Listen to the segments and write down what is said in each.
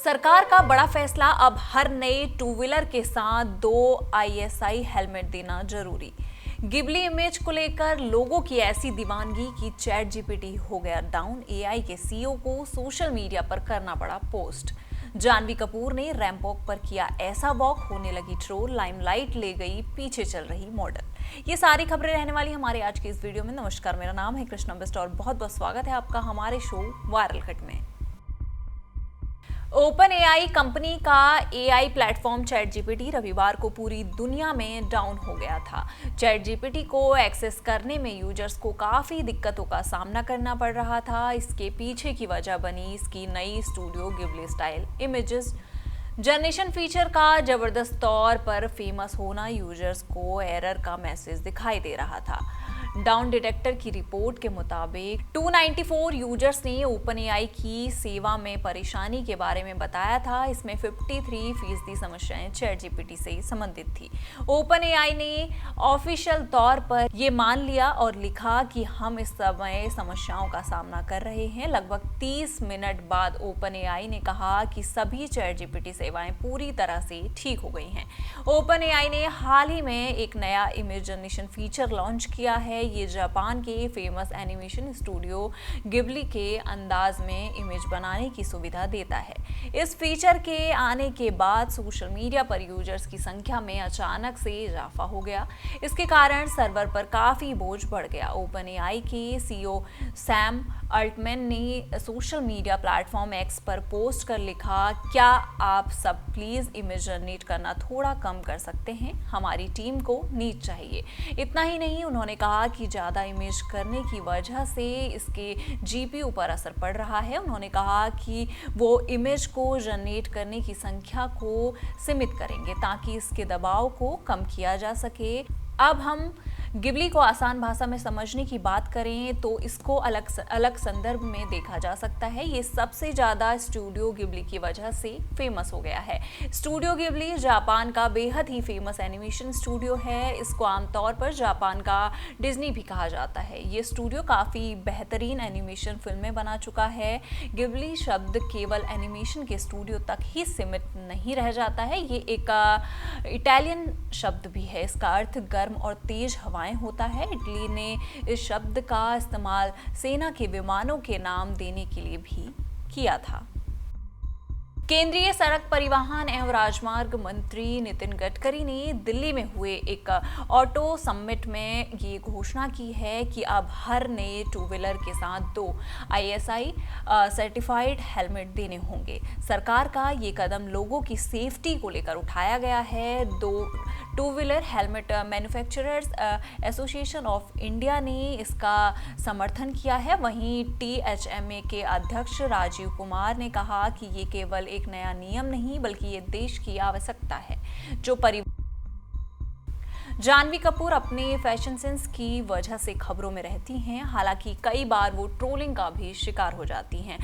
सरकार का बड़ा फैसला, अब हर नए टू व्हीलर के साथ 2 ISI हेलमेट देना जरूरी। गिबली इमेज को लेकर लोगों की ऐसी दीवानगी कि चैट जीपीटी हो गया डाउन। AI के CEO को सोशल मीडिया पर करना पड़ा पोस्ट। जानवी कपूर ने रैंप वॉक पर किया ऐसा वॉक, होने लगी ट्रोल। लाइमलाइट ले गई पीछे चल रही मॉडल। ये सारी खबरें रहने वाली हमारे आज के इस वीडियो में। नमस्कार, मेरा नाम है कृष्णा बिस्ट और बहुत बहुत स्वागत है आपका हमारे शो वायरल कट में। ओपन AI कंपनी का AI प्लेटफॉर्म चैट जीपीटी रविवार को पूरी दुनिया में डाउन हो गया था। चैट जीपीटी को एक्सेस करने में यूजर्स को काफ़ी दिक्कतों का सामना करना पड़ रहा था। इसके पीछे की वजह बनी इसकी नई studio Ghibli style images generation feature का जबरदस्त तौर पर फेमस होना। यूजर्स को एरर का मैसेज दिखाई दे रहा था। डाउन डिटेक्टर की रिपोर्ट के मुताबिक 294 यूजर्स ने ओपन AI की सेवा में परेशानी के बारे में बताया था। इसमें 53% समस्याएं चैट जीपीटी से संबंधित थी। ओपन AI ने ऑफिशियल तौर पर यह मान लिया और लिखा कि हम इस समय समस्याओं का सामना कर रहे हैं। लगभग 30 मिनट बाद ओपन AI ने कहा कि सभी चैट जीपीटी सेवाएं पूरी तरह से ठीक हो गई हैं। ओपन AI ने हाल ही में एक नया इमेज जनरेशन फीचर लॉन्च किया है। ये जापान के फेमस एनिमेशन स्टूडियो गिबली के अंदाज में इमेज बनाने की सुविधा देता है। इस फीचर के आने के बाद सोशल मीडिया पर यूजर्स की संख्या में अचानक से इजाफा हो गया। इसके कारण सर्वर पर काफी बोझ बढ़ गया। ओपन AI के CEO सैम अल्टमैन ने सोशल मीडिया प्लेटफॉर्म X पर पोस्ट कर लिखा, क्या आप सब प्लीज इमेज जनरेट करना थोड़ा कम कर सकते हैं, हमारी टीम को नीड चाहिए। इतना ही नहीं, उन्होंने कहा कि ज़्यादा इमेज करने की वजह से इसके GPU पर असर पड़ रहा है। उन्होंने कहा कि वो इमेज को जनरेट करने की संख्या को सीमित करेंगे ताकि इसके दबाव को कम किया जा सके। अब हम गिबली को आसान भाषा में समझने की बात करें तो इसको अलग संदर्भ में देखा जा सकता है। ये सबसे ज़्यादा स्टूडियो गिबली की वजह से फेमस हो गया है। स्टूडियो गिबली जापान का बेहद ही फेमस एनिमेशन स्टूडियो है। इसको आमतौर पर जापान का डिज्नी भी कहा जाता है। ये स्टूडियो काफ़ी बेहतरीन एनिमेशन फिल्में बना चुका है। गिबली शब्द केवल एनिमेशन के स्टूडियो तक ही सीमित नहीं रह जाता है। ये एक इटालियन शब्द भी है। इसका अर्थ गर्म और तेज हवाएं होता है। इटली ने इस शब्द का इस्तेमाल सेना के विमानों के नाम देने के लिए भी किया था। केंद्रीय सड़क परिवहन एवं राजमार्ग मंत्री नितिन गडकरी ने दिल्ली में हुए एक ऑटो समिट में ये घोषणा की है कि अब हर नए टू व्हीलर के साथ 2 ISI सर्टिफाइड हेलमेट देने होंगे। सरकार का ये कदम लोगों की सेफ्टी को लेकर उठाया गया है। 2 two wheeler helmet manufacturers association of India ने इसका समर्थन किया है। वहीं THMA के अध्यक्ष राजीव कुमार ने कहा कि ये केवल एक नया नियम नहीं बल्कि ये देश की आवश्यकता है। जानवी कपूर अपने फैशन सेंस की वजह से खबरों में रहती हैं। हालांकि कई बार वो ट्रोलिंग का भी शिकार हो जाती हैं।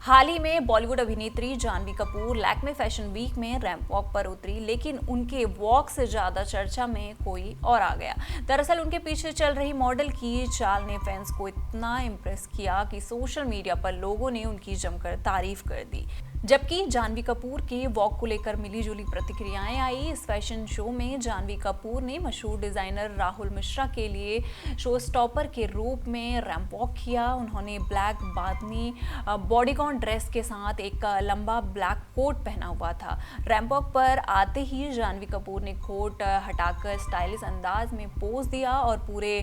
हाल ही में बॉलीवुड अभिनेत्री जानवी कपूर लैक्मे फैशन वीक में रैंप वॉक पर उतरी, लेकिन उनके वॉक से ज़्यादा चर्चा में कोई और आ गया। दरअसल उनके पीछे चल रही मॉडल की चाल ने फैंस को इतना इम्प्रेस किया कि सोशल मीडिया पर लोगों ने उनकी जमकर तारीफ कर दी। जबकि जानवी कपूर के वॉक को लेकर मिली जुली प्रतिक्रियाएं आई। इस फैशन शो में जानवी कपूर ने मशहूर डिजाइनर राहुल मिश्रा के लिए शो स्टॉपर के रूप में रैंप वॉक किया। उन्होंने ब्लैक बातनी बॉडीकॉन ड्रेस के साथ एक लंबा ब्लैक कोट पहना हुआ था। रैंप वॉक पर आते ही जानवी कपूर ने कोट हटाकर स्टाइलिश अंदाज में पोज दिया और पूरे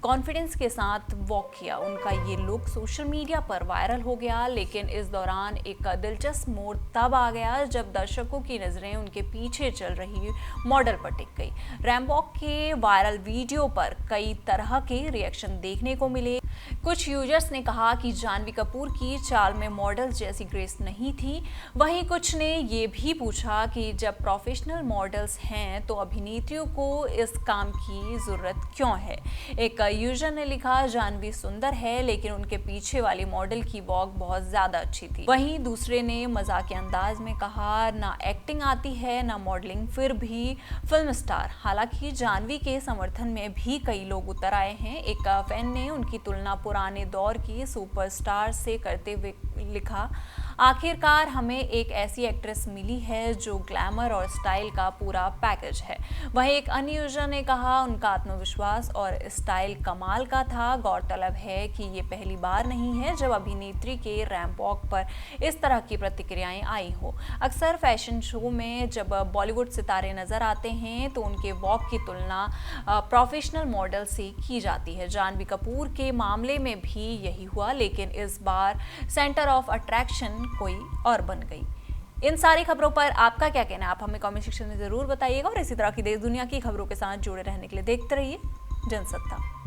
कॉन्फिडेंस के साथ वॉक किया। उनका ये लुक सोशल मीडिया पर वायरल हो गया, लेकिन इस दौरान एक दिलचस्प मोड़ तब आ गया जब दर्शकों की नजरें उनके पीछे चल रही मॉडल पर टिक गई। रैंप वॉक के वायरल वीडियो पर कई तरह के रिएक्शन देखने को मिले। कुछ यूजर्स ने कहा कि जानवी कपूर की चाल में मॉडल जैसी ग्रेस नहीं थी। वहीं कुछ ने ये भी पूछा कि जब प्रोफेशनल मॉडल्स हैं तो अभिनेत्रियों को इस काम की जरूरत क्यों है। एक यूजर ने लिखा, जानवी सुंदर है लेकिन उनके पीछे वाली मॉडल की वॉक बहुत ज्यादा अच्छी थी। वहीं दूसरे ने मजाकिया अंदाज में कहा, ना एक्टिंग आती है ना मॉडलिंग, फिर भी फिल्म स्टार। हालांकि जानवी के समर्थन में भी कई लोग उतर आए हैं। एक फैन ने उनकी तुलना पुराने दौर की सुपरस्टार से करते हुए लिखा, आखिरकार हमें एक ऐसी एक्ट्रेस मिली है जो ग्लैमर और स्टाइल का पूरा पैकेज है। वहीं एक अन्य यूजर ने कहा, उनका आत्मविश्वास और स्टाइल कमाल का था। गौरतलब है कि ये पहली बार नहीं है जब अभिनेत्री के रैंप वॉक पर इस तरह की प्रतिक्रियाएं आई हो। अक्सर फैशन शो में जब बॉलीवुड सितारे नजर आते हैं तो उनके वॉक की तुलना प्रोफेशनल मॉडल से की जाती है। जानवी कपूर के मामले में भी यही हुआ, लेकिन इस बार सेंटर ऑफ अट्रैक्शन कोई और बन गई। इन सारी खबरों पर आपका क्या कहना है, आप हमें कमेंट सेक्शन में जरूर बताइएगा और इसी तरह की देश दुनिया की खबरों के साथ जुड़े रहने के लिए देखते रहिए जनसत्ता।